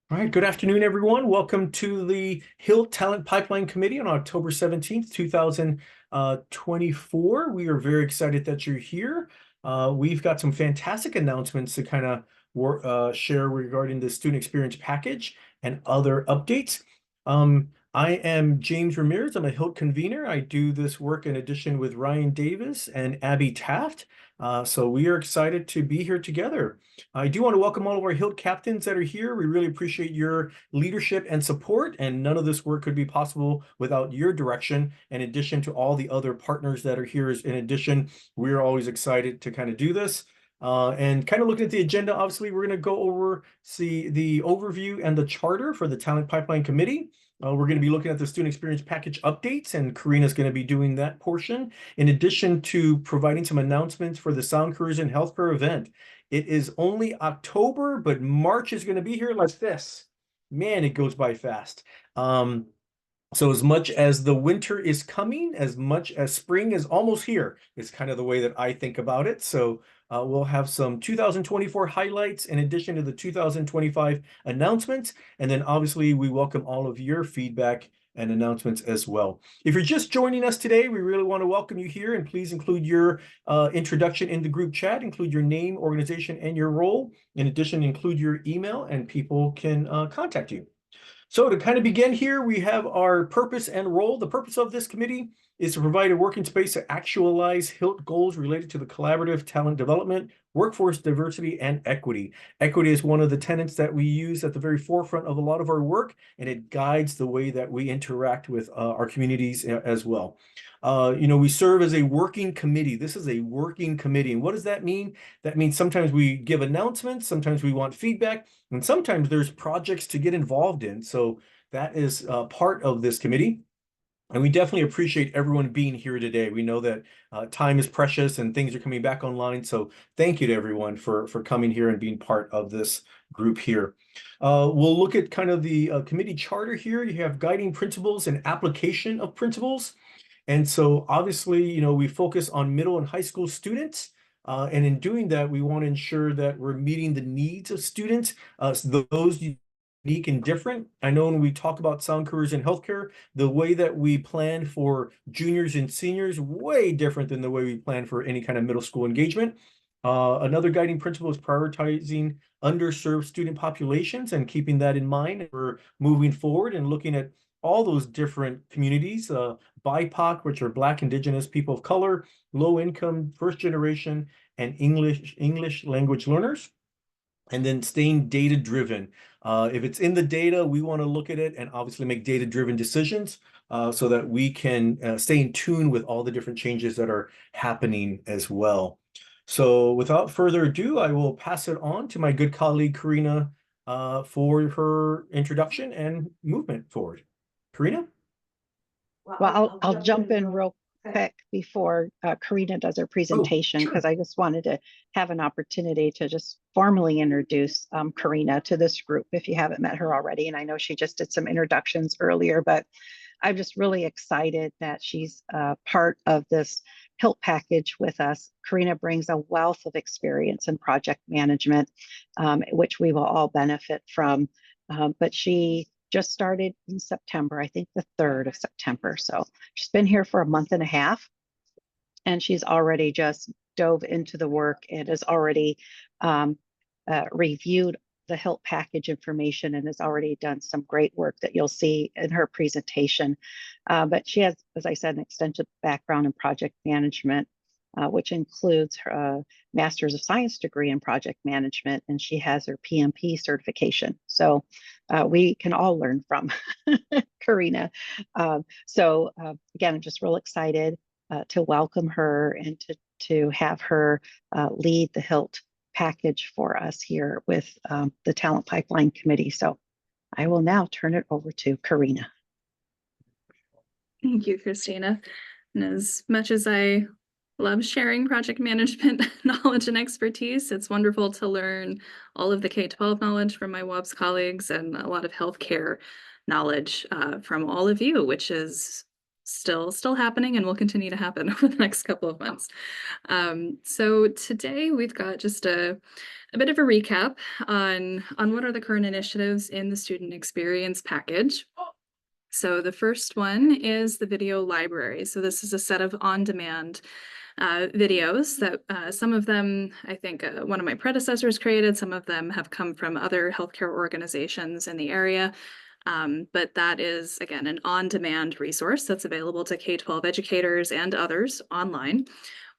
All right, good afternoon, everyone. Welcome to the HILT Talent Pipeline Committee on October 17th, 2024. We are very excited that you're here. We've got some fantastic announcements to kind of share regarding the student experience package and other updates. I am James Ramirez. I'm a HILT convener. I do this work in addition with Ryan Davis and Abby Taft. So we are excited to be here together. I do want to welcome all of our HILT captains that are here. We really appreciate your leadership and support, and none of this work could be possible without your direction. In addition to all the other partners that are here, in addition, we're always excited to kind of do this. And kind of looking at the agenda, obviously, we're going to go over the overview and the charter for the Talent Pipeline Committee. We're going to be looking at the student experience package updates, and Karina's going to be doing that portion, in addition to providing some announcements for the Sound Careers in Healthcare event. It is only October, but March is going to be here like this. Man, it goes by fast. So as much as the winter is coming, as much as spring is almost here, is kind of the way that I think about it. So we'll have some 2024 highlights in addition to the 2025 announcements. And then obviously we welcome all of your feedback and announcements as well. If you're just joining us today, we really want to welcome you here, and please include your introduction in the group chat, include your name, organization, and your role. In addition, include your email and people can contact you. So to kind of begin here, we have our purpose and role. The purpose of this committee is to provide a working space to actualize HILT goals related to the collaborative talent development, workforce diversity, and equity. Equity is one of the tenets that we use at the very forefront of a lot of our work, and it guides the way that we interact with our communities as well. We serve as a working committee. This is a working committee. And what does that mean? That means sometimes we give announcements, sometimes we want feedback, and sometimes there's projects to get involved in. So that is part of this committee. And we definitely appreciate everyone being here today. We know that time is precious and things are coming back online. So thank you to everyone for coming here and being part of this group here. We'll look at kind of the committee charter here. You have guiding principles and application of principles. And so obviously, we focus on middle and high school students. And in doing that, we want to ensure that we're meeting the needs of students, those unique and different. I know when we talk about sound careers in healthcare, the way that we plan for juniors and seniors, way different than the way we plan for any kind of middle school engagement. Another guiding principle is prioritizing underserved student populations and keeping that in mind. We're moving forward and looking at all those different communities, BIPOC, which are Black, Indigenous, people of color, low income, first generation, and English language learners. And then staying data driven. If it's in the data, we want to look at it and obviously make data driven decisions so that we can stay in tune with all the different changes that are happening as well. So without further ado, I will pass it on to my good colleague, Karina, for her introduction and movement forward. Karina? Well, I'll jump in real quick before Karina does her presentation, because I just wanted to have an opportunity to just formally introduce Karina to this group if you haven't met her already. And I know she just did some introductions earlier, but I'm just really excited that she's part of this HILT package with us. Karina brings a wealth of experience in project management, which we will all benefit from. But she just started in September, I think the 3rd of September. So she's been here for a month and a half, and she's already just dove into the work and has already reviewed the HILT package information and has already done some great work that you'll see in her presentation. But she has, as I said, an extensive background in project management, which includes her Master's of Science degree in project management, and she has her PMP certification. So we can all learn from Karina. Again, I'm just real excited to welcome her and to have her lead the HILT package for us here with the Talent Pipeline Committee. So I will now turn it over to Karina. Thank you, Christina. And as much as I love sharing project management knowledge and expertise, it's wonderful to learn all of the K-12 knowledge from my WOBS colleagues and a lot of healthcare knowledge from all of you, which is still happening and will continue to happen over the next couple of months. So today we've got just a bit of a recap on what are the current initiatives in the student experience package. So the first one is the video library. So this is a set of on-demand videos that some of them, I think one of my predecessors created, some of them have come from other healthcare organizations in the area. But that is, again, an on-demand resource that's available to K-12 educators and others online.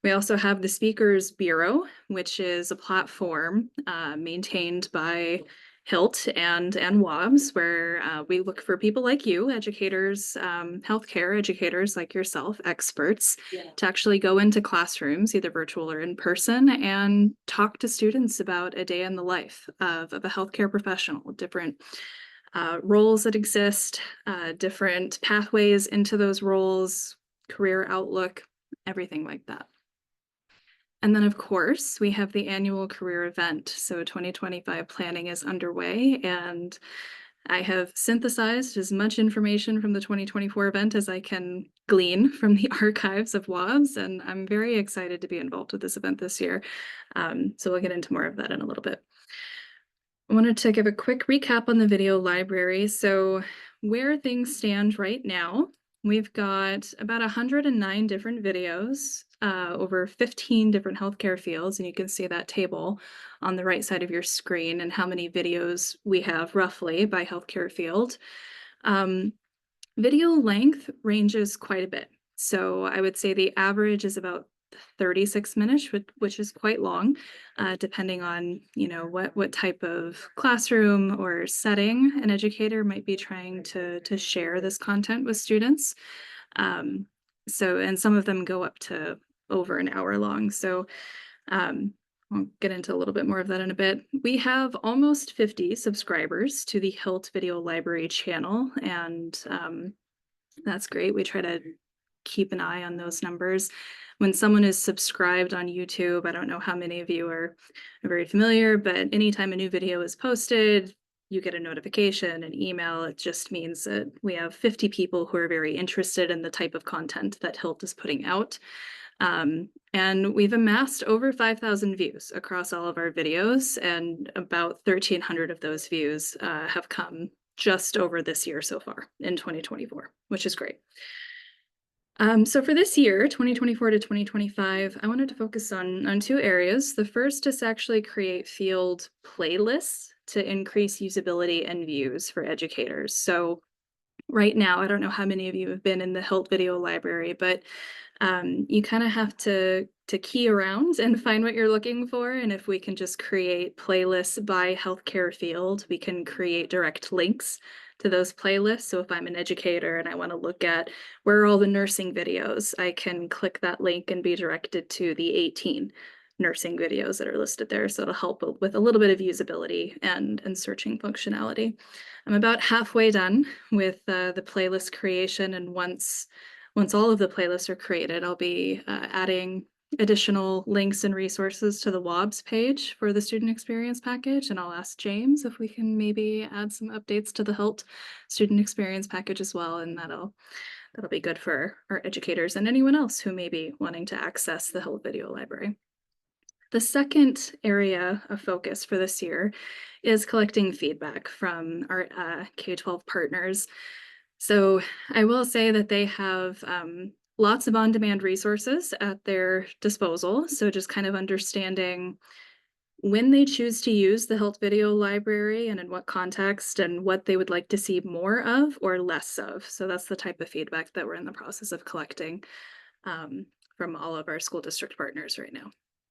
We also have the Speakers Bureau, which is a platform maintained by HILT and WABS, where we look for people like you, educators, healthcare educators like yourself, experts, to actually go into classrooms, either virtual or in person, and talk to students about a day in the life of a healthcare professional, different roles that exist, different pathways into those roles, career outlook, everything like that. And then, of course, we have the annual career event. So 2025 planning is underway, and I have synthesized as much information from the 2024 event as I can glean from the archives of WABS, and I'm very excited to be involved with this event this year. So we'll get into more of that in a little bit. I wanted to give a quick recap on the video library. So where things stand right now, we've got about 109 different videos over 15 different healthcare fields, and you can see that table on the right side of your screen and how many videos we have roughly by healthcare field. Video length ranges quite a bit. So I would say the average is about 36 minutes, which is quite long, depending on, you know, what type of classroom or setting an educator might be trying to share this content with students. So, and some of them go up to over an hour long. So I'll get into a little bit more of that in a bit. We have almost 50 subscribers to the HILT Video Library channel, and that's great. We try to keep an eye on those numbers. When someone is subscribed on YouTube, I don't know how many of you are very familiar, but anytime a new video is posted, you get a notification, an email. It just means that we have 50 people who are very interested in the type of content that HILT is putting out. And we've amassed over 5,000 views across all of our videos, and about 1,300 of those views have come just over this year so far in 2024, which is great. So for this year, 2024 to 2025, I wanted to focus on two areas. The first is to actually create field playlists to increase usability and views for educators. So right now, I don't know how many of you have been in the HILT video library, but you kind of have to key around and find what you're looking for. And if we can just create playlists by healthcare field, we can create direct links to those playlists. So if I'm an educator and I want to look at where are all the nursing videos, I can click that link and be directed to the 18 nursing videos that are listed there. So it'll help with a little bit of usability and searching functionality. I'm about halfway done with the playlist creation, and once all of the playlists are created, I'll be adding additional links and resources to the WABS page for the student experience package, and I'll ask James if we can maybe add some updates to the HILT student experience package as well, and that'll be good for our educators and anyone else who may be wanting to access the HILT video library. The second area of focus for this year is collecting feedback from our K-12 partners. So I will say that they have lots of on-demand resources at their disposal. So just kind of understanding when they choose to use the HILT video library and in what context, and what they would like to see more of or less of. So that's the type of feedback that we're in the process of collecting from all of our school district partners right now.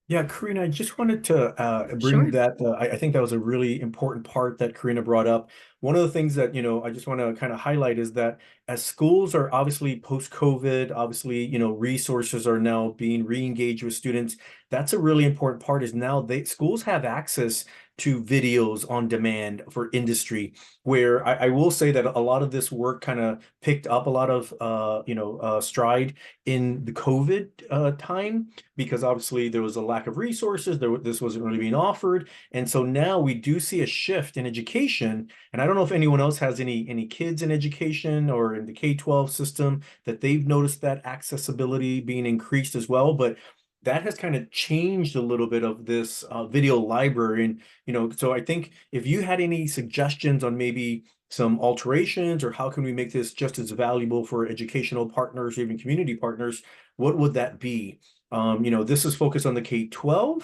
Yeah, Karina, I just wanted to bring Sure. that. I think that was a really important part that Karina brought up. One of the things that, I just want to kind of highlight is that as schools are obviously post-COVID, obviously, resources are now being re-engaged with students. That's a really important part, is now schools have access to videos on demand for industry, where I will say that a lot of this work kind of picked up a lot of stride in the COVID time, because obviously there was a lack of resources. This wasn't really being offered, and so now we do see a shift in education. And I don't know if anyone else has any kids in education or in the K-12 system that they've noticed that accessibility being increased as well, but that has kind of changed a little bit of this video library. And, so I think if you had any suggestions on maybe some alterations, or how can we make this just as valuable for educational partners, even community partners, what would that be? This is focused on the K-12.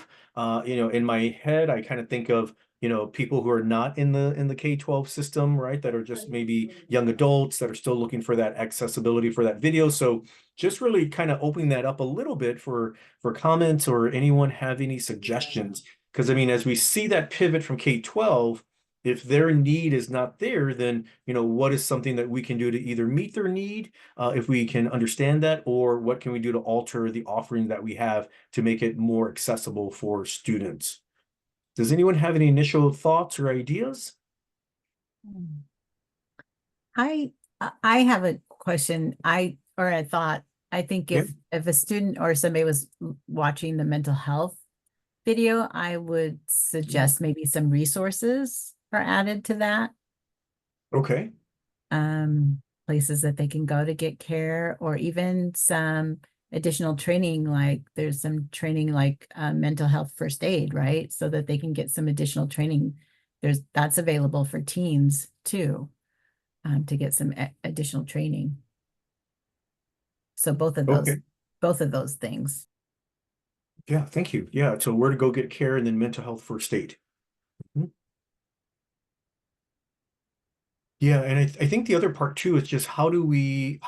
In my head, I kind of think of people who are not in the K-12 system, right? That are just maybe young adults that are still looking for that accessibility for that video. So just really kind of opening that up a little bit for comments, or anyone have any suggestions. Because I mean, as we see that pivot from K-12, if their need is not there, then what is something that we can do to either meet their need, if we can understand that, or what can we do to alter the offering that we have to make it more accessible for students? Does anyone have any initial thoughts or ideas? I have a question. Or a thought. I think if a student or somebody was watching the mental health video, I would suggest maybe some resources are added to that. Okay. Places that they can go to get care, or even some additional training, like there's some training like mental health first aid, right? So that they can get some additional training. That's available for teens too, to get some additional training. So both of those things. Yeah, thank you. Yeah, so where to go get care, and then mental health first aid. Yeah, and I think the other part too is just how do we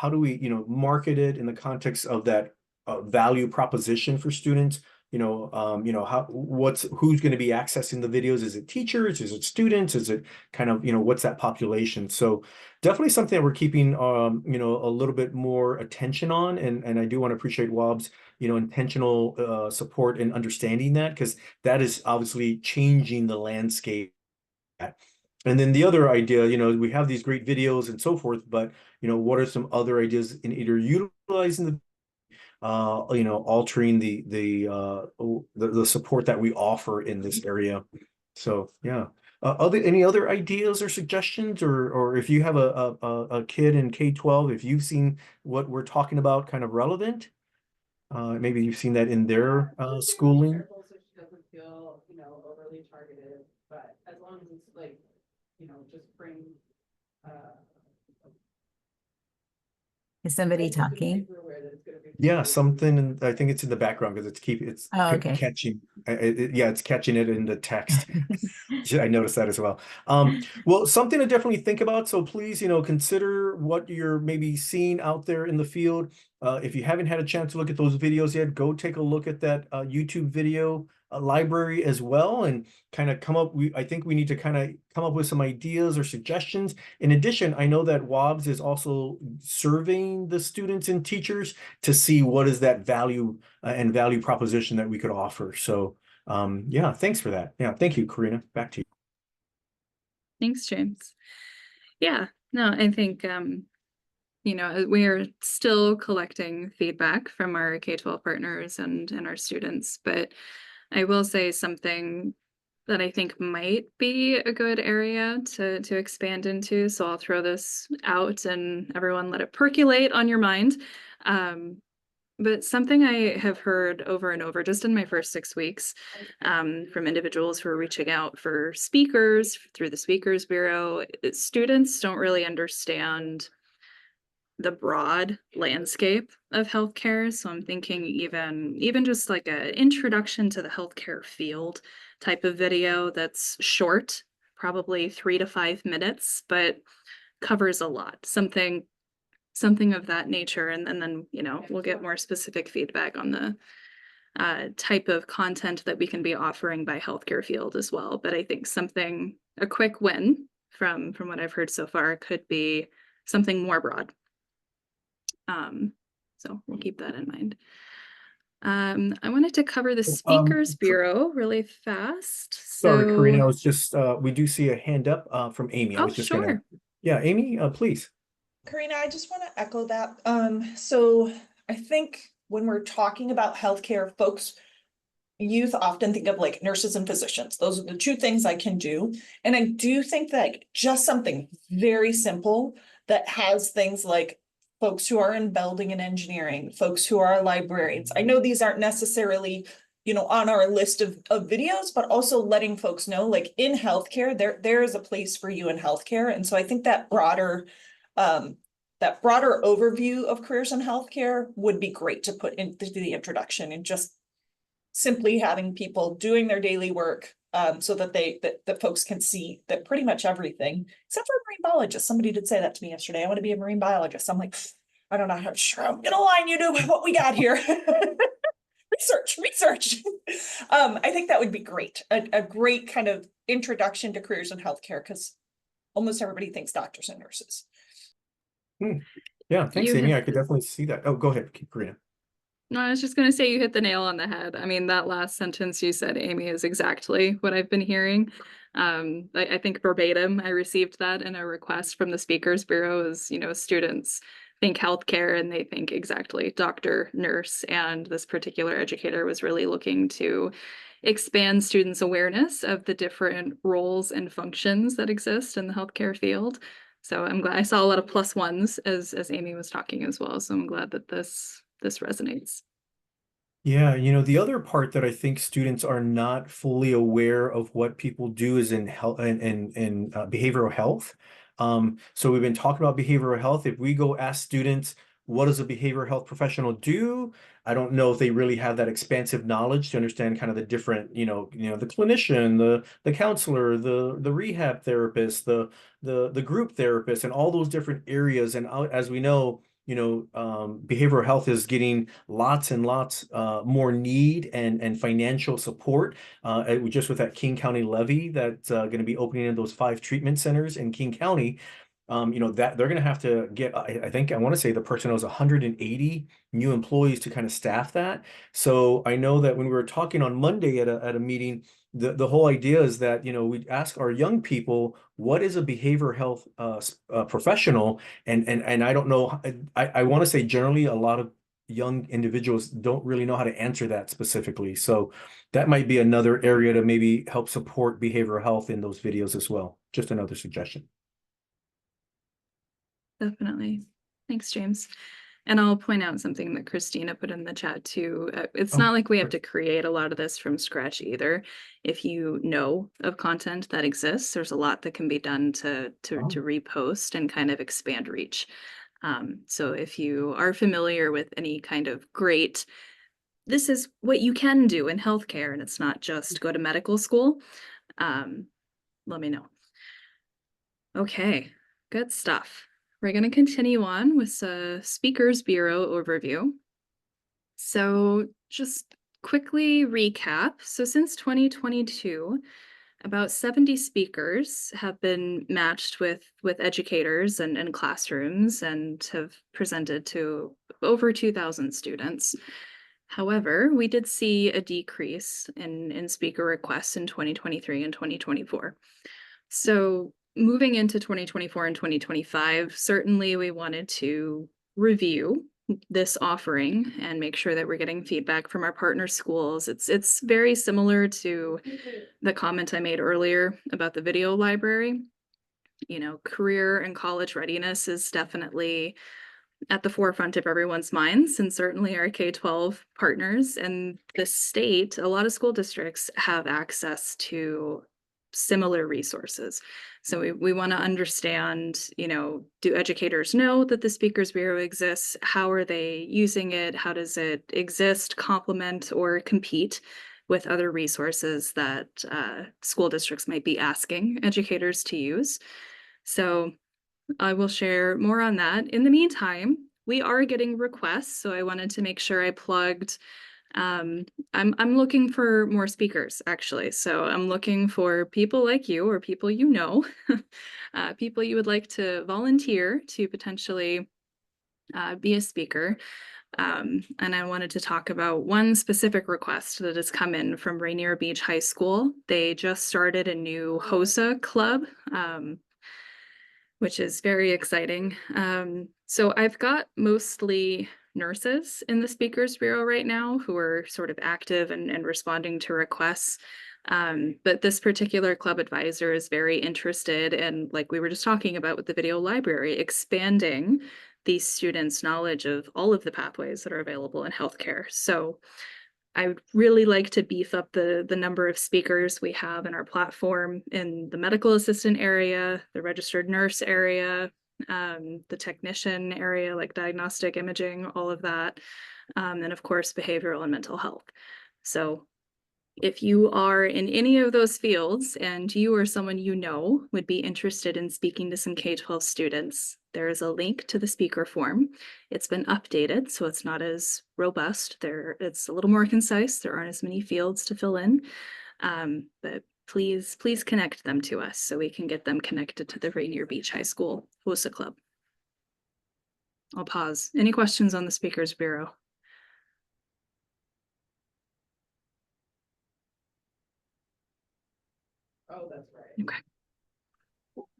market it in the context of that value proposition for students. Who's going to be accessing the videos? Is it teachers? Is it students? Is it kind of what's that population? So definitely something that we're keeping a little bit more attention on, and I do want to appreciate Wobb's intentional support and understanding that, because that is obviously changing the landscape. And then the other idea, we have these great videos and so forth, but what are some other ideas in either utilizing the altering the support that we offer in this area? So yeah. Any other ideas or suggestions, or if you have a kid in K-12, if you've seen what we're talking about kind of relevant, maybe you've seen that in their schooling. So she doesn't feel, overly targeted, but as long as it's like, just bring. Is somebody talking? Yeah, something, and I think it's in the background because it's okay. catching. It's catching it in the text. I noticed that as well. Well, something to definitely think about. So please, consider what you're maybe seeing out there in the field. If you haven't had a chance to look at those videos yet, go take a look at that YouTube video library as well, and kind of come up. I think we need to kind of come up with some ideas or suggestions. In addition, I know that Wobbs is also surveying the students and teachers to see what is that value and value proposition that we could offer. So yeah, thanks for that. Yeah, thank you, Karina. Back to you. Thanks, James. Yeah, no, I think we are still collecting feedback from our K-12 partners and our students, but I will say something that I think might be a good area to expand into. So I'll throw this out and everyone let it percolate on your mind. But something I have heard over and over just in my first 6 weeks from individuals who are reaching out for speakers through the Speakers Bureau, students don't really understand the broad landscape of healthcare. So I'm thinking even just like an introduction to the healthcare field type of video that's short, probably 3 to 5 minutes, but covers a lot. Something of that nature, and then we'll get more specific feedback on the type of content that we can be offering by healthcare field as well. But I think a quick win from what I've heard so far could be something more broad. So we'll keep that in mind. I wanted to cover the Speakers Bureau really fast. Sorry, Karina, I So, was just, we do see a hand up from Amy. I oh, was just gonna, sure. yeah, Amy, please. Karina, I just want to echo that. So I think when we're talking about healthcare, folks, youth often think of like nurses and physicians. Those are the two things I can do. And I do think that just something very simple that has things like folks who are in building and engineering, folks who are librarians. I know these aren't necessarily, on our list of videos, but also letting folks know, like in healthcare, there is a place for you in healthcare. And so I think that broader overview of careers in healthcare would be great to put into the introduction, and just simply having people doing their daily work, so that that folks can see that pretty much everything, except for a marine biologist. Somebody did say that to me yesterday. I want to be a marine biologist. I'm like, I don't know how sure I'm gonna line you to what we got here. Research. I think that would be great. A great kind of introduction to careers in healthcare, because almost everybody thinks doctors and nurses. Yeah, thanks, You Amy. hit- I could definitely see that. Oh, go ahead, Karina. No, I was just going to say you hit the nail on the head. I mean, that last sentence you said, Amy, is exactly what I've been hearing. I think verbatim, I received that in a request from the Speakers Bureau is, students think healthcare and they think exactly doctor, nurse, and this particular educator was really looking to expand students' awareness of the different roles and functions that exist in the healthcare field. So I'm glad I saw a lot of plus ones as Amy was talking as well. So I'm glad that this resonates. Yeah, the other part that I think students are not fully aware of what people do is in health and behavioral health. So we've been talking about behavioral health. If we go ask students, what does a behavioral health professional do? I don't know if they really have that expansive knowledge to understand kind of the different, the clinician, the counselor, the rehab therapist, the group therapist, and all those different areas. And as we know, behavioral health is getting lots and lots more need and financial support. Just with that King County levy that's going to be opening in those 5 treatment centers in King County, that they're going to have to get, I think I want to say the person knows 180 new employees to kind of staff that. So I know that when we were talking on Monday at a meeting, the whole idea is that, we ask our young people, what is a behavioral health professional? And I don't know, I want to say generally a lot of young individuals don't really know how to answer that specifically. So that might be another area to maybe help support behavioral health in those videos as well. Just another suggestion. Definitely. Thanks, James. And I'll point out something that Christina put in the chat too. It's Oh, not like we have great. to create a lot of this from scratch either. If you know of content that exists, there's a lot that can be done to repost and kind of expand reach. So if you are familiar with any kind of great, this is what you can do in healthcare, and it's not just go to medical school, let me know. Okay, good stuff. We're going to continue on with the Speakers Bureau overview. So just quickly recap. So since 2022, about 70 speakers have been matched with educators and classrooms and have presented to over 2,000 students. However, we did see a decrease in speaker requests in 2023 and 2024. So moving into 2024 and 2025, certainly we wanted to review this offering and make sure that we're getting feedback from our partner schools. It's very similar to the comment I made earlier about the video library. Career and college readiness is definitely at the forefront of everyone's minds, and certainly our K-12 partners and the state. A lot of school districts have access to similar resources. So we want to understand, do educators know that the Speakers Bureau exists? How are they using it? How does it exist, complement, or compete with other resources that school districts might be asking educators to use? So I will share more on that. In the meantime, we are getting requests, so I wanted to make sure I plugged. I'm looking for more speakers, actually. So I'm looking for people like you or people people you would like to volunteer to potentially be a speaker. And I wanted to talk about one specific request that has come in from Rainier Beach High School. They just started a new HOSA club, which is very exciting. So I've got mostly nurses in the Speakers Bureau right now who are sort of active and responding to requests. But this particular club advisor is very interested in, like we were just talking about with the video library, expanding these students' knowledge of all of the pathways that are available in healthcare. So I would really like to beef up the number of speakers we have in our platform in the medical assistant area, the registered nurse area, the technician area, like diagnostic imaging, all of that, and of course, behavioral and mental health. So if you are in any of those fields and you or someone you know would be interested in speaking to some K-12 students, there is a link to the speaker form. It's been updated, so it's not as robust. It's a little more concise. There aren't as many fields to fill in, but please connect them to us so we can get them connected to the Rainier Beach High School HOSA Club. I'll pause. Any questions on the Speakers Bureau? Oh, that's right. Okay.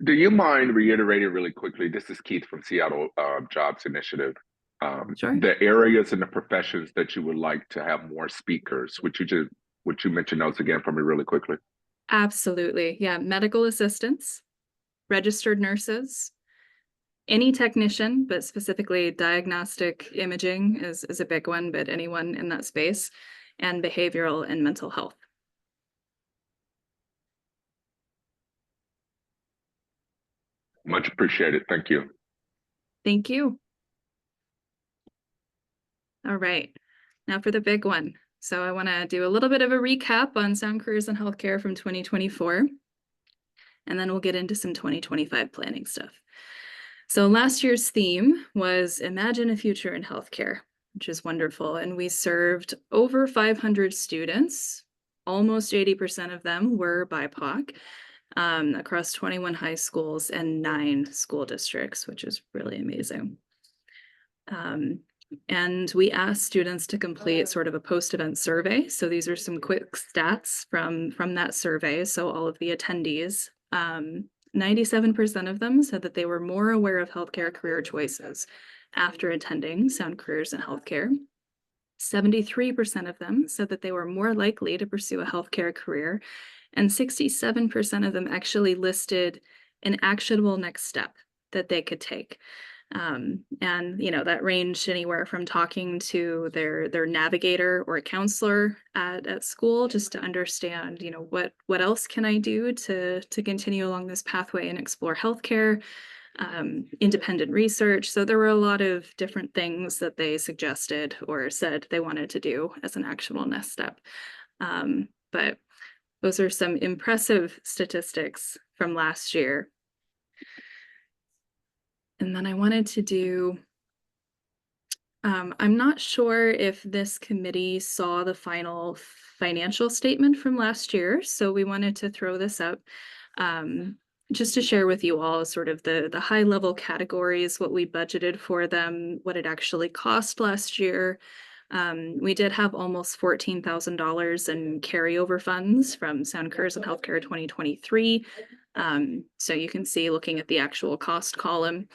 Do you mind reiterating really quickly? This is Keith from Seattle Jobs Initiative. Sure. The areas and the professions that you would like to have more speakers. Would you mention those again for me really quickly? Absolutely. Yeah. Medical assistants, registered nurses, any technician, but specifically diagnostic imaging is a big one, but anyone in that space, and behavioral and mental health. Much appreciated. Thank you. Thank you. All right. Now for the big one. So I want to do a little bit of a recap on Sound Careers in Healthcare from 2024, and then we'll get into some 2025 planning stuff. So last year's theme was Imagine a Future in Healthcare, which is wonderful. And we served over 500 students. Almost 80% of them were BIPOC, across 21 high schools and 9 school districts, which is really amazing. And we asked students to complete sort of a post-event survey. So these are some quick stats from that survey. So all of the attendees, 97% of them said that they were more aware of healthcare career choices after attending Sound Careers in Healthcare. 73% of them said that they were more likely to pursue a healthcare career, and 67% of them actually listed an actionable next step that they could take. And that ranged anywhere from talking to their navigator or a counselor at school, just to understand, what else can I do to continue along this pathway and explore healthcare, independent research. So there were a lot of different things that they suggested or said they wanted to do as an actual next step. But those are some impressive statistics from last year. And then I wanted to do, I'm not sure if this committee saw the final financial statement from last year, so we wanted to throw this up just to share with you all sort of the high level categories, what we budgeted for them, what it actually cost last year. We did have almost $14,000 in carryover funds from Sound Careers in Healthcare 2023. So you can see, looking at the actual cost column,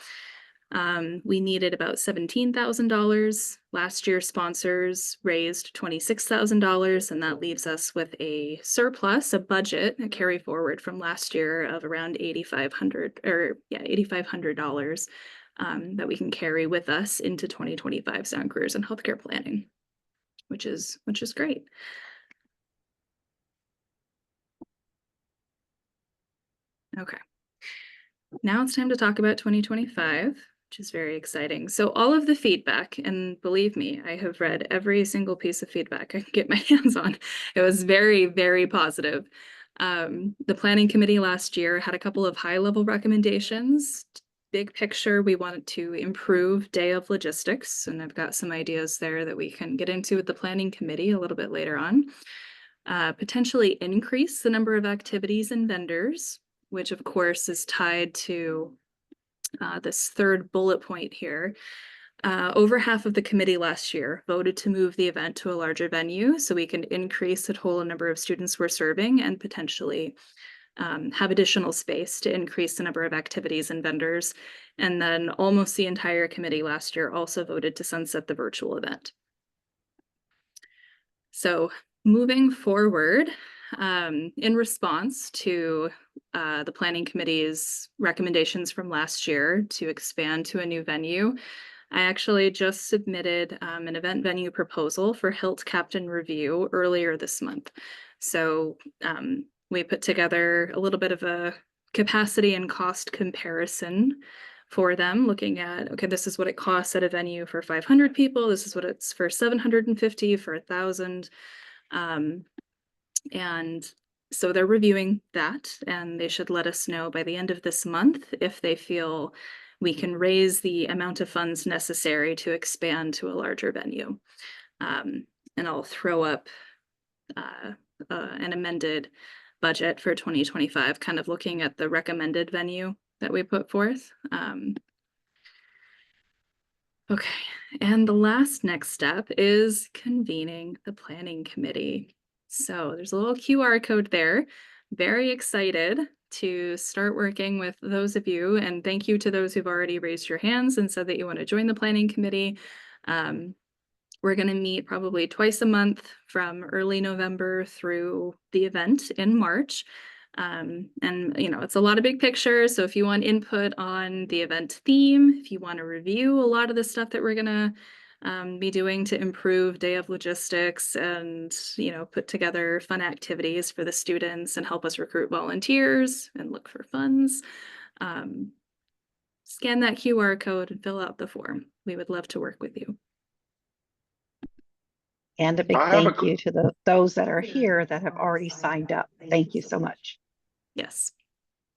we needed about $17,000. Last year, sponsors raised $26,000, and that leaves us with a surplus, a budget, a carry forward from last year of around $8,500 that we can carry with us into 2025 Sound Careers in Healthcare planning, which is great. Okay. Now it's time to talk about 2025, which is very exciting. So all of the feedback, and believe me, I have read every single piece of feedback I can get my hands on. It was very, very positive. The planning committee last year had a couple of high-level recommendations. Big picture, we wanted to improve day of logistics, and I've got some ideas there that we can get into with the planning committee a little bit later on. Potentially increase the number of activities and vendors, which of course is tied to this third bullet point here. Over half of the committee last year voted to move the event to a larger venue so we can increase the total number of students we're serving and potentially have additional space to increase the number of activities and vendors. And then almost the entire committee last year also voted to sunset the virtual event. So moving forward, in response to the planning committee's recommendations from last year to expand to a new venue, I actually just submitted an event venue proposal for HILT Captain Review earlier this month. So we put together a little bit of a capacity and cost comparison for them, looking at, okay, this is what it costs at a venue for 500 people. This is what it's for 750, for 1,000. And so they're reviewing that, and they should let us know by the end of this month if they feel we can raise the amount of funds necessary to expand to a larger venue. And I'll throw up an amended budget for 2025, kind of looking at the recommended venue that we put forth. Okay, and the last next step is convening the planning committee. So there's a little QR code there. Very excited to start working with those of you, and thank you to those who've already raised your hands and said that you want to join the planning committee. We're going to meet probably twice a month from early November through the event in March. And you know, it's a lot of big pictures. So if you want input on the event theme, if you want to review a lot of the stuff that we're going to be doing to improve day of logistics and, you know, put together fun activities for the students and help us recruit volunteers and look for funds, scan that QR code and fill out the form. We would love to work with you. And a big thank you to those that are here that have already signed up. Thank you so much. Yes.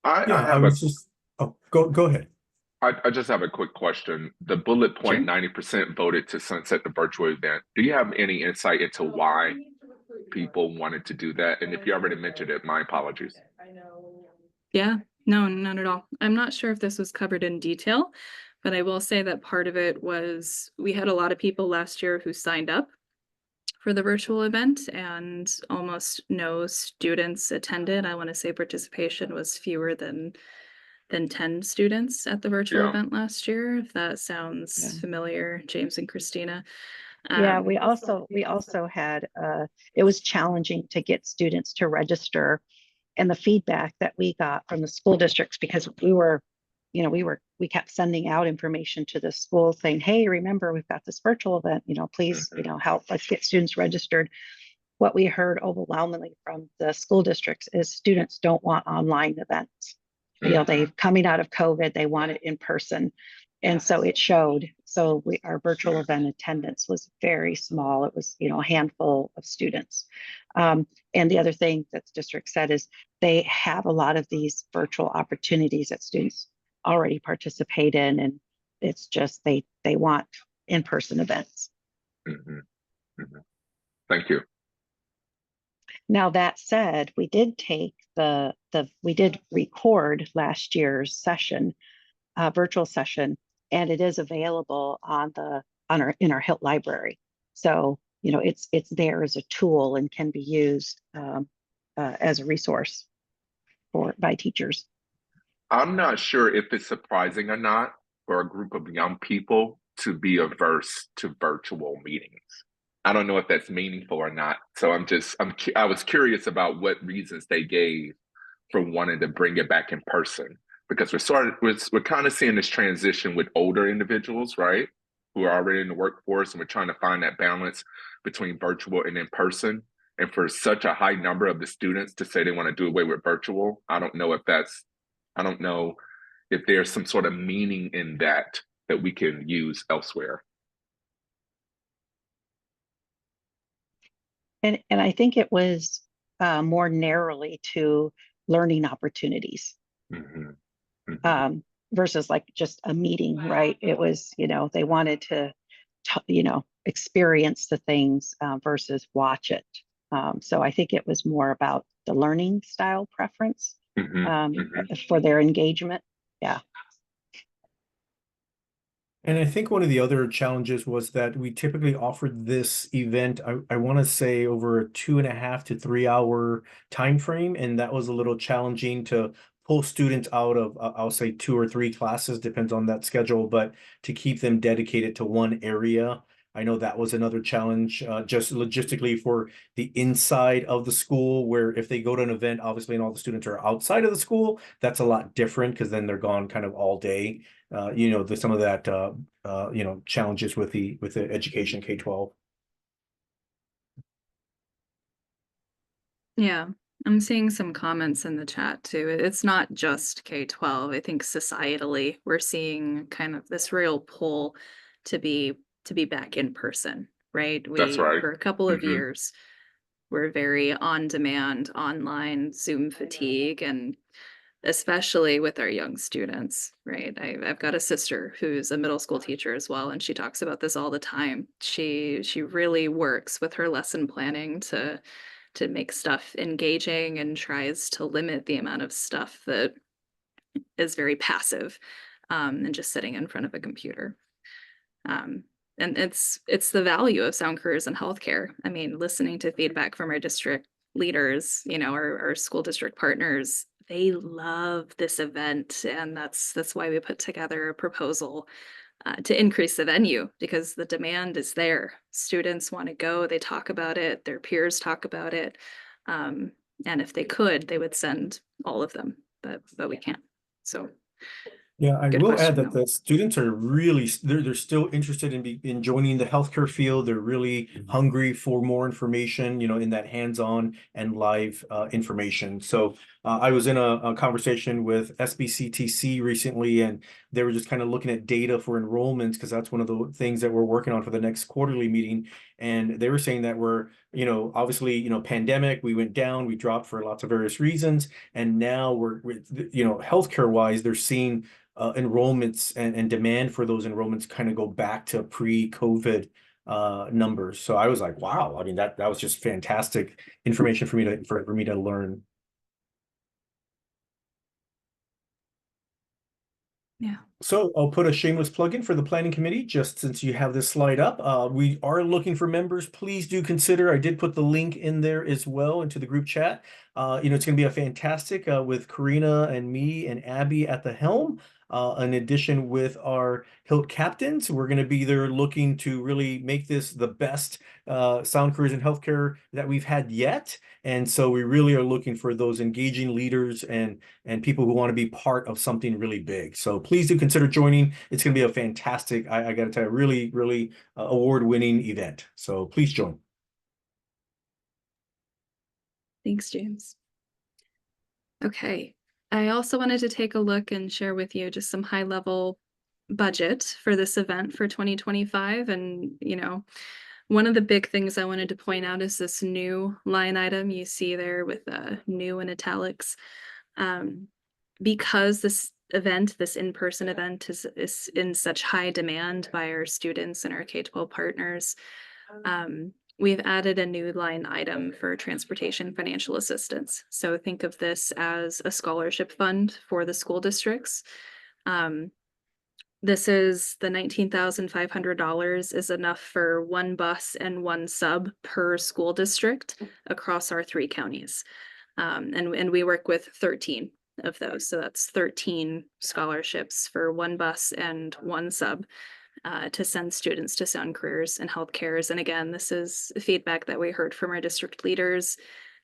I was just, oh, go ahead. I just have a quick question. The bullet point, 90% voted to sunset the virtual event. Do you have any insight into why people wanted to do that? And if you already mentioned it, my apologies. Yeah, no, not at all. I'm not sure if this was covered in detail, but I will say that part of it was we had a lot of people last year who signed up for the virtual event and almost no students attended. I want to say participation was fewer than 10 students at the virtual event last year, if that sounds familiar, James and Christina. Yeah, we also had it was challenging to get students to register, and the feedback that we got from the school districts, because we kept sending out information to the school saying, hey, remember, we've got this virtual event, please, help us get students registered. What we heard overwhelmingly from the school districts is students don't want online events. They've coming out of COVID, they want it in person. And so it showed. So our virtual event attendance was very small. It was, a handful of students. And the other thing that the district said is they have a lot of these virtual opportunities that students already participate in. And it's just, they want in-person events. Thank you. Now, that said, we did take we did record last year's session, virtual session, and it is available in our HILT library. So, it's there as a tool and can be used as a resource by teachers. I'm not sure if it's surprising or not for a group of young people to be averse to virtual meetings. I don't know if that's meaningful or not. So I was curious about what reasons they gave for wanting to bring it back in person, because we're kind of seeing this transition with older individuals, right, who are already in the workforce, and we're trying to find that balance between virtual and in person. And for such a high number of the students to say they want to do away with virtual, I don't know if there's some sort of meaning in that we can use elsewhere. And I think it was more narrowly to learning opportunities versus like just a meeting, right? It was, they wanted to, experience the things versus watch it. So I think it was more about the learning style preference for their engagement. Yeah. And I think one of the other challenges was that we typically offered this event, I want to say over a 2.5 to 3 hour time frame, and that was a little challenging to pull students out of, I'll say 2 or 3 classes, depends on that schedule, but to keep them dedicated to one area. I know that was another challenge, just logistically for the inside of the school, where if they go to an event, obviously, and all the students are outside of the school, that's a lot different because then they're gone kind of all day. Some of that challenges with the education K-12. Yeah, I'm seeing some comments in the chat too. It's not just K-12. I think societally we're seeing kind of this real pull to be back in person, right? That's We right. for a couple of Hmm. years we're very on demand, online, Zoom fatigue, and especially with our young students, right? I've got a sister who's a middle school teacher as well, and she talks about this all the time. She really works with her lesson planning to make stuff engaging and tries to limit the amount of stuff that is very passive, and just sitting in front of a computer. Um, and it's the value of sound careers in healthcare. I mean, listening to feedback from our district leaders, our school district partners, they love this event, and that's why we put together a proposal to increase the venue, because the demand is there. Students want to go, they talk about it, their peers talk about it, um, and if they could, they would send all of them, but we can't. So Yeah, I good will add question that though. the students are really they're still interested in joining the healthcare field. They're really hungry for more information, in that hands-on and live information. So I was in a conversation with SBCTC recently, and they were just kind of looking at data for enrollments because that's one of the things that we're working on for the next quarterly meeting. And they were saying that we're, obviously, pandemic, we went down, we dropped for lots of various reasons, and now we're healthcare wise, they're seeing enrollments and demand for those enrollments kind of go back to pre-COVID numbers. So I was like, wow, I mean, that was just fantastic information for me to learn. Yeah. So I'll put a shameless plug in for the planning committee, just since you have this slide up. We are looking for members. Please do consider. I did put the link in there as well into the group chat. It's going to be a fantastic with Karina and me and Abby at the helm. In addition with our HILT captains, we're going to be there looking to really make this the best sound careers in healthcare that we've had yet. And so we really are looking for those engaging leaders and people who want to be part of something really big. So please do consider joining. It's going to be a fantastic, I got to tell you, really, really award-winning event. So please join. Thanks, James. Okay. I also wanted to take a look and share with you just some high-level budget for this event for 2025. And, one of the big things I wanted to point out is this new line item you see there with new in italics. Because this event, this in-person event is in such high demand by our students and our K-12 partners, we've added a new line item for transportation financial assistance. So think of this as a scholarship fund for the school districts. This is the $19,500 is enough for one bus and one sub per school district across our 3 counties. And we work with 13 of those. So that's 13 scholarships for one bus and one sub to send students to sound careers and health cares. And again, this is feedback that we heard from our district leaders.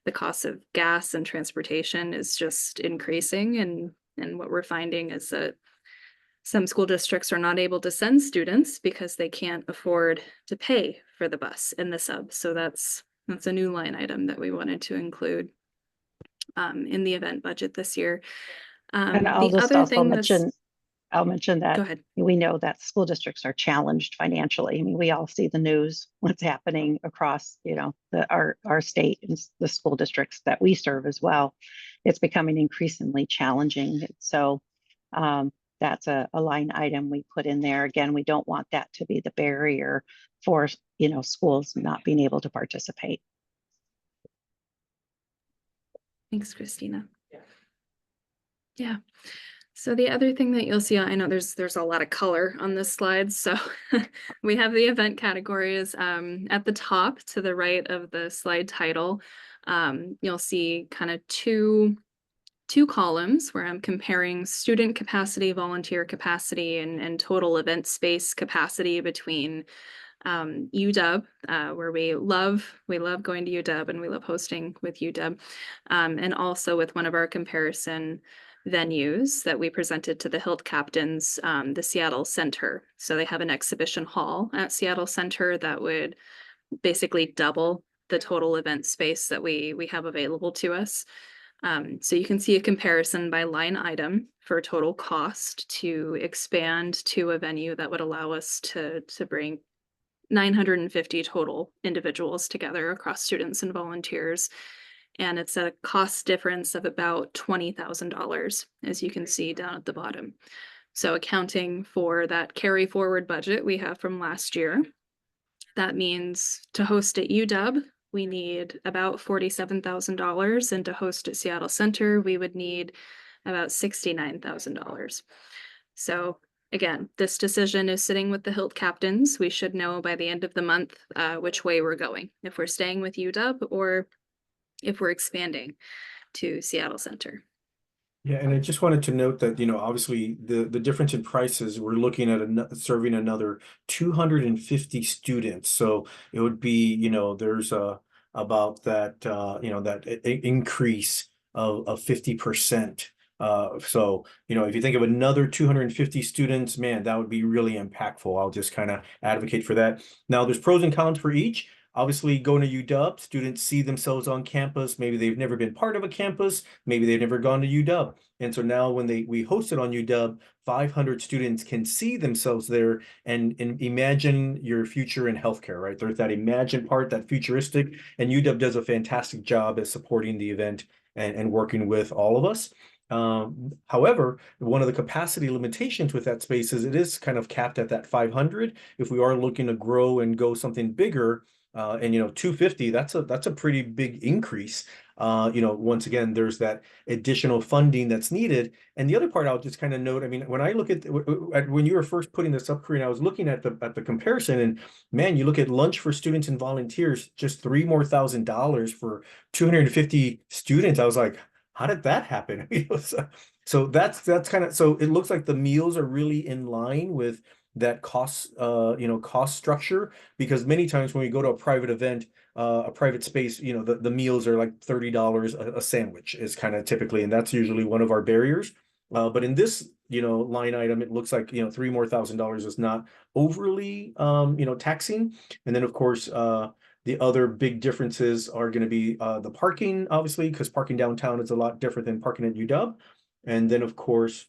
The cost of gas and transportation is just increasing. And what we're finding is that some school districts are not able to send students because they can't afford to pay for the bus and the sub. So that's a new line item that we wanted to include in the event budget this year. And I'll The just other also thing that's, mention go that ahead. we know that school districts are challenged financially. I mean, we all see the news, what's happening across, our state and the school districts that we serve as well. It's becoming increasingly challenging. So that's a line item we put in there. Again, we don't want that to be the barrier for, schools not being able to participate. Thanks, Christina. Yeah. So the other thing that you'll see, I know there's a lot of color on this slide. So we have the event categories at the top to the right of the slide title. You'll see kind of two columns where I'm comparing student capacity, volunteer capacity, and total event space capacity between UW, where we love going to UW and we love hosting with UW, and also with one of our comparison venues that we presented to the HILT captains, the Seattle Center. So they have an exhibition hall at Seattle Center that would basically double the total event space that we have available to us. So you can see a comparison by line item for total cost to expand to a venue that would allow us to bring 950 total individuals together across students and volunteers. And it's a cost difference of about $20,000, as you can see down at the bottom. So accounting for that carry forward budget we have from last year, that means to host at UW, we need about $47,000, and to host at Seattle Center, we would need about $69,000. So again, this decision is sitting with the HILT captains. We should know by the end of the month which way we're going, if we're staying with UW or if we're expanding to Seattle Center. Yeah, and I just wanted to note that, obviously the difference in prices, we're looking at serving another 250 students. So it would be, there's about that, increase of 50%. So, if you think of another 250 students, man, that would be really impactful. I'll just kind of advocate for that. Now, there's pros and cons for each. Obviously, going to UW, students see themselves on campus. Maybe they've never been part of a campus. Maybe they've never gone to UW. And so now when we host it on UW, 500 students can see themselves there and imagine your future in healthcare, right? There's that imagine part, that futuristic, and UW does a fantastic job at supporting the event and working with all of us. However, one of the capacity limitations with that space is it is kind of capped at that 500. If we are looking to grow and go something bigger, and 250, that's a pretty big increase. Once again, there's that additional funding that's needed. And the other part I'll just kind of note, I mean, when I look at when you were first putting this up, Corinne, I was looking at the comparison, and man, you look at lunch for students and volunteers, just $3,000 for 250 students. I was like, how did that happen? So that's kind of, so it looks like the meals are really in line with that cost structure, because many times when we go to a private event, a private space, the meals are like $30 a sandwich is kind of typically, and that's usually one of our barriers. But in this, line item, it looks like, $3,000 is not overly, taxing. And then of course, the other big differences are going to be the parking, obviously, because parking downtown is a lot different than parking at UW. And then of course,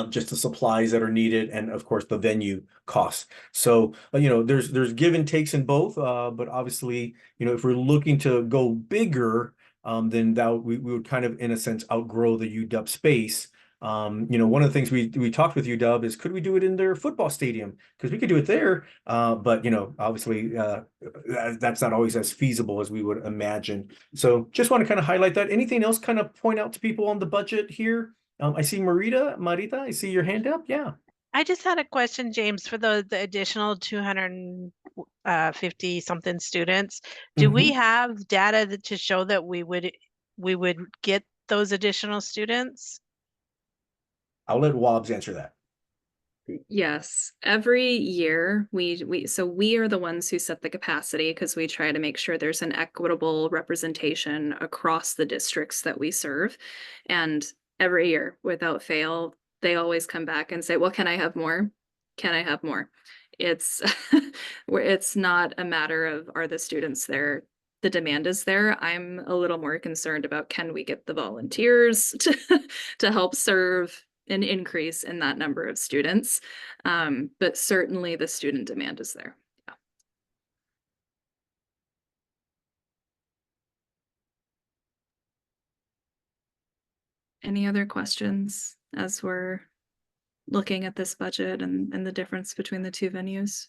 just the supplies that are needed, and of course the venue costs. So there's give and takes in both, but obviously if we're looking to go bigger, then that we would kind of in a sense outgrow the UW space. One of the things we talked with UW is, could we do it in their football stadium? Because we could do it there, but obviously that's not always as feasible as we would imagine. So just want to kind of highlight that. Anything else kind of point out to people on the budget here? I see Marita, I see your hand up. Yeah. I just had a question, James, for the additional 250 something students. Do we have data to show that we would get those additional students? I'll let Wobbs answer that. Yes, every year we are the ones who set the capacity, because we try to make sure there's an equitable representation across the districts that we serve. And every year, without fail, they always come back and say, well, can I have more? Can I have more? It's it's not a matter of, are the students there? The demand is there. I'm a little more concerned about, can we get the volunteers to help serve an increase in that number of students? But certainly the student demand is there. Yeah. Any other questions as we're looking at this budget and the difference between the two venues?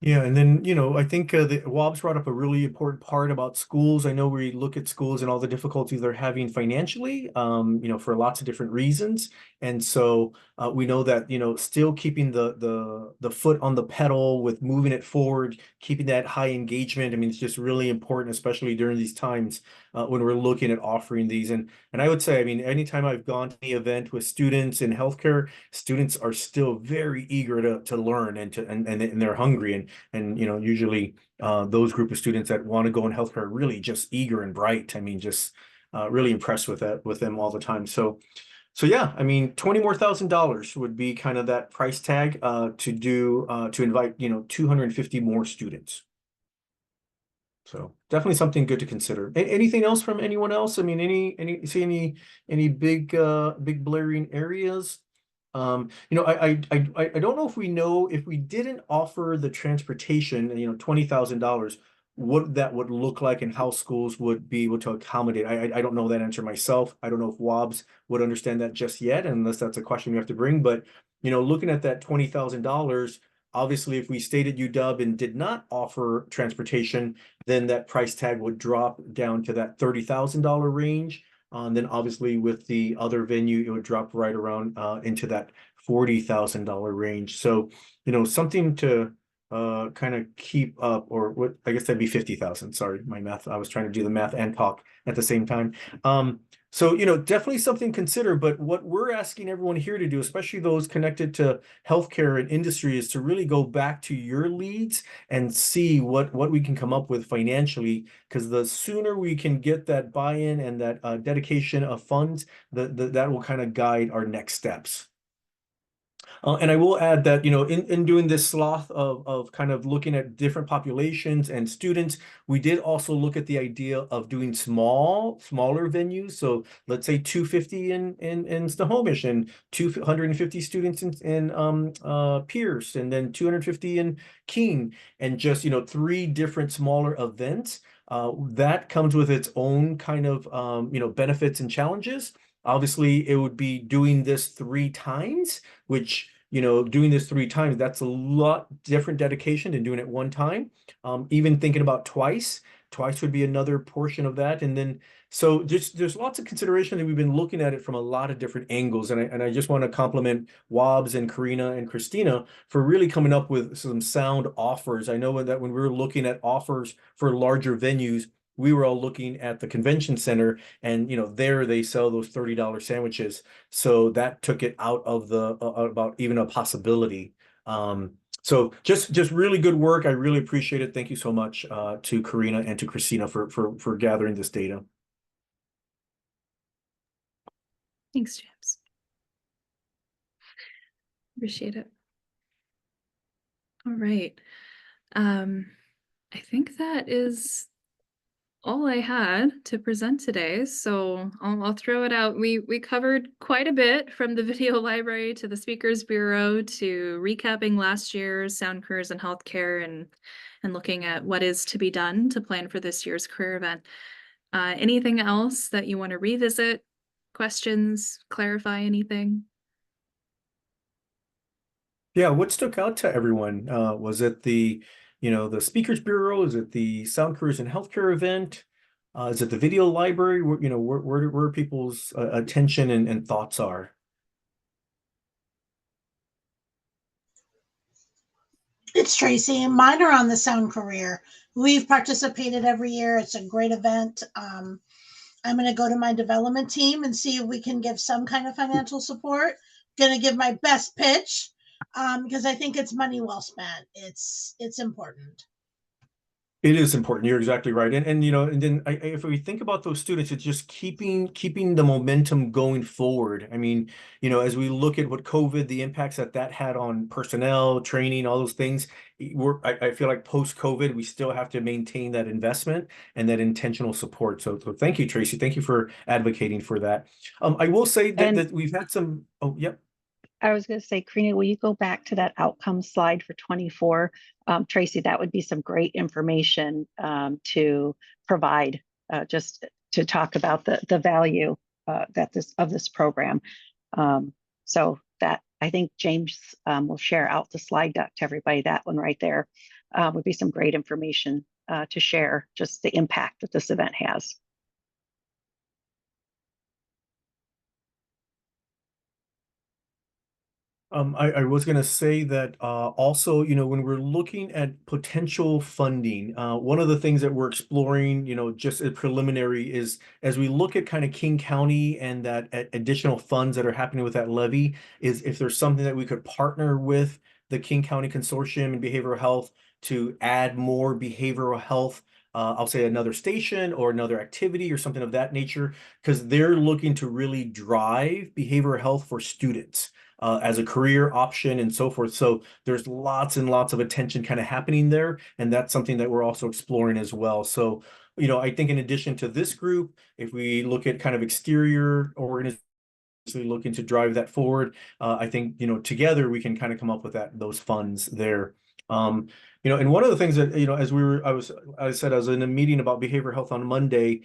Yeah, and then, I think the Wobbs brought up a really important part about schools. I know we look at schools and all the difficulties they're having financially, for lots of different reasons. And so we know that, still keeping the foot on the pedal with moving it forward, keeping that high engagement. I mean, it's just really important, especially during these times when we're looking at offering these. And I would say, I mean, anytime I've gone to the event with students in healthcare, students are still very eager to learn and they're hungry. And usually those group of students that want to go in healthcare are really just eager and bright. I mean, just really impressed with them all the time. So yeah, I mean, $20,000 would be kind of that price tag to invite 250 more students. So definitely something good to consider. Anything else from anyone else? I mean, any big blaring areas? I don't know if we didn't offer the transportation, $20,000, what that would look like and how schools would be able to accommodate. I don't know that answer myself. I don't know if WOBS would understand that just yet, unless that's a question we have to bring. But looking at that $20,000, obviously, if we stayed at UW and did not offer transportation, then that price tag would drop down to that $30,000 range. Then obviously with the other venue, it would drop right around into that $40,000 range. So, something to kind of keep up, or what, I guess that'd be 50,000. Sorry, my math. I was trying to do the math and talk at the same time. So, definitely something to consider, but what we're asking everyone here to do, especially those connected to healthcare and industry, is to really go back to your leads and see what we can come up with financially, because the sooner we can get that buy-in and that dedication of funds, that will kind of guide our next steps. And I will add that, in doing this sloth of kind of looking at different populations and students, we did also look at the idea of doing smaller venues. So let's say 250 in Snohomish and 250 students in Pierce, and then 250 in Keene, and just, 3 different smaller events. That comes with its own kind of, benefits and challenges. Obviously, it would be doing this 3 times, which, doing this 3 times, that's a lot different dedication than doing it 1 time. Even thinking about twice would be another portion of that. And then, so there's lots of consideration that we've been looking at it from a lot of different angles. And I just want to compliment Wobbs and Karina and Christina for really coming up with some sound offers. I know that when we were looking at offers for larger venues, we were all looking at the convention center, and there they sell those $30 sandwiches, so that took it out of the about even a possibility. So just really good work. I really appreciate it. Thank you so much to Karina and to Christina for gathering this data. Thanks, James. Appreciate it. All right. I think that is all I had to present today, so I'll throw it out. We covered quite a bit, from the video library to the Speakers Bureau to recapping last year's Sound Careers in Healthcare and looking at what is to be done to plan for this year's career event. Anything else that you want to revisit? Questions? Clarify anything? Yeah, what stuck out to everyone? Was it the Speakers Bureau? Is it the Sound Careers in Healthcare event? Is it the video library? Where people's attention and thoughts are? It's Tracy. Mine are on the Sound Career. We've participated every year. It's a great event. I'm going to go to my development team and see if we can give some kind of financial support. Going to give my best pitch because I think it's money well spent. It's important. It is important. You're exactly right. And then if we think about those students, it's just keeping the momentum going forward. I mean, as we look at what COVID, the impacts that had on personnel, training, all those things, I feel like post-COVID, we still have to maintain that investment and that intentional support. So thank you, Tracy. Thank you for advocating for that. I will say that we've had some. Oh, yep. I was going to say, Karina, will you go back to that outcome slide for 24? Tracy, that would be some great information to provide, just to talk about the value of this program. So that, I think James will share out the slide deck to everybody, that one right there. would be some great information to share, just the impact that this event has. I was going to say that also, when we're looking at potential funding, one of the things that we're exploring, just a preliminary is as we look at kind of King County and that additional funds that are happening with that levy, is if there's something that we could partner with the King County Consortium in behavioral health to add more behavioral health. I'll say another station or another activity or something of that nature, because they're looking to really drive behavioral health for students. As a career option and so forth. So there's lots and lots of attention kind of happening there. And that's something that we're also exploring as well. So, I think in addition to this group, if we look at kind of exterior organizations looking to drive that forward, I think, together we can kind of come up with those funds there. And one of the things that, as I said, I was in a meeting about behavioral health on Monday.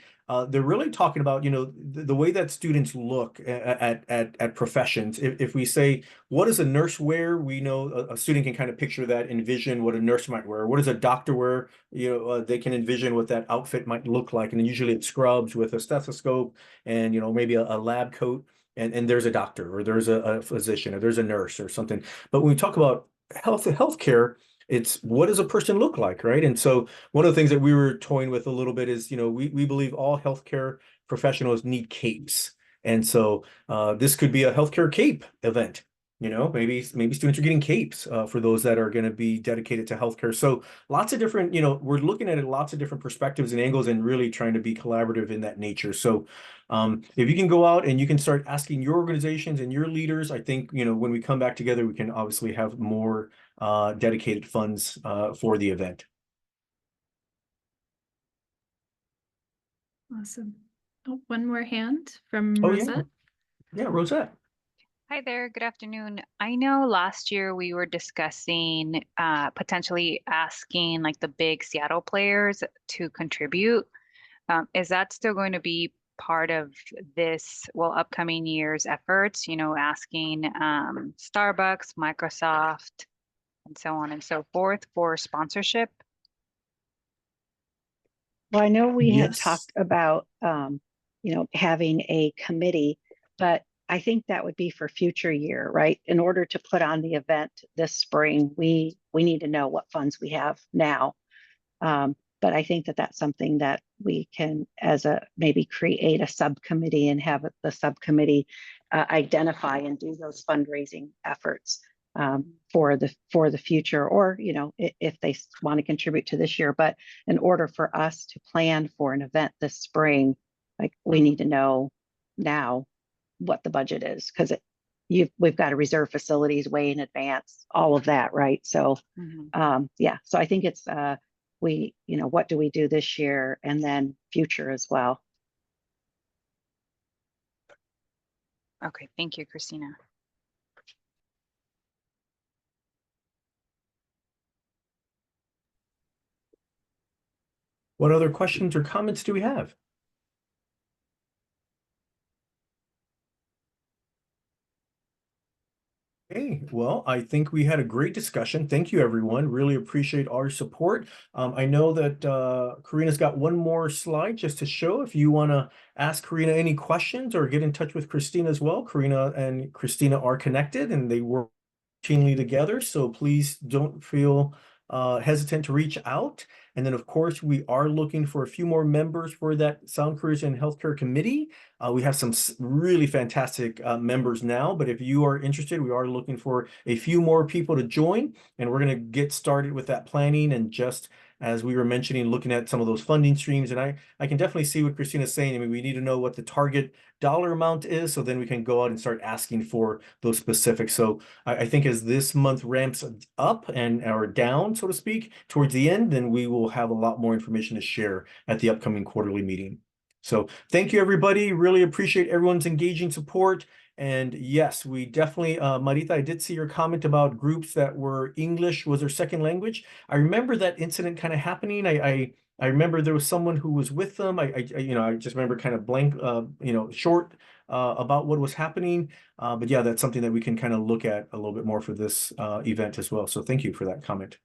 They're really talking about, the way that students look at professions. If we say, what does a nurse wear? We know a student can kind of picture that, envision what a nurse might wear. What does a doctor wear? They can envision what that outfit might look like. And usually it's scrubs with a stethoscope and, maybe a lab coat. And there's a doctor or there's a physician or there's a nurse or something. But when we talk about healthcare, it's what does a person look like, right? And so one of the things that we were toying with a little bit is, we believe all healthcare professionals need capes. And so this could be a healthcare cape event. Maybe students are getting capes for those that are going to be dedicated to healthcare. So lots of different, we're looking at it lots of different perspectives and angles and really trying to be collaborative in that nature. So if you can go out and you can start asking your organizations and your leaders, I think, when we come back together, we can obviously have more dedicated funds for the event. Awesome. Oh, one more hand from Oh, Rosette. Yeah, Rosette. Hi there, good afternoon. I know last year we were discussing potentially asking like the big Seattle players to contribute. Is that still going to be part of this, upcoming year's efforts, asking Starbucks, Microsoft, and so on and so forth for sponsorship? Well, I know we had Yes. talked about, having a committee, but I think that would be for future year, right? In order to put on the event this spring, we need to know what funds we have now. But I think that that's something that we can, maybe create a subcommittee and have the subcommittee identify and do those fundraising efforts for the future, or if they want to contribute to this year. But in order for us to plan for an event this spring, like we need to know now what the budget is, because we've got to reserve facilities way in advance, all of that, right? So so I think it's what do we do this year and then future as well. Okay, thank you, Christina. What other questions or comments do we have? Okay, well, I think we had a great discussion. Thank you, everyone. Really appreciate our support. I know that Karina's got one more slide just to show if you want to ask Karina any questions or get in touch with Christina as well. Karina and Christina are connected and they work routinely together, so please don't feel hesitant to reach out. And then, of course, we are looking for a few more members for that Sound Careers and Healthcare Committee. We have some really fantastic members now, but if you are interested, we are looking for a few more people to join, and we're going to get started with that planning. And just as we were mentioning, looking at some of those funding streams, and I can definitely see what Christina's saying. I mean, we need to know what the target dollar amount is, so then we can go out and start asking for those specifics. So I think as this month ramps up or down, so to speak, towards the end, then we will have a lot more information to share at the upcoming quarterly meeting. So thank you, everybody. Really appreciate everyone's engaging support. And yes, we definitely, Marita, I did see your comment about groups that were English was their second language. I remember that incident kind of happening. I remember there was someone who was with them. I just remember kind of blank, short about what was happening. But yeah, that's something that we can kind of look at a little bit more for this event as well. So thank you for that comment.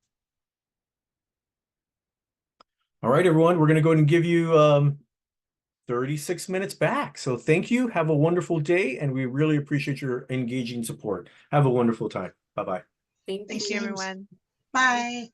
All right, everyone, we're going to go ahead and give you 36 minutes back. So thank you. Have a wonderful day, and we really appreciate your engaging support. Have a wonderful time. Bye-bye. Thank you, everyone. Bye.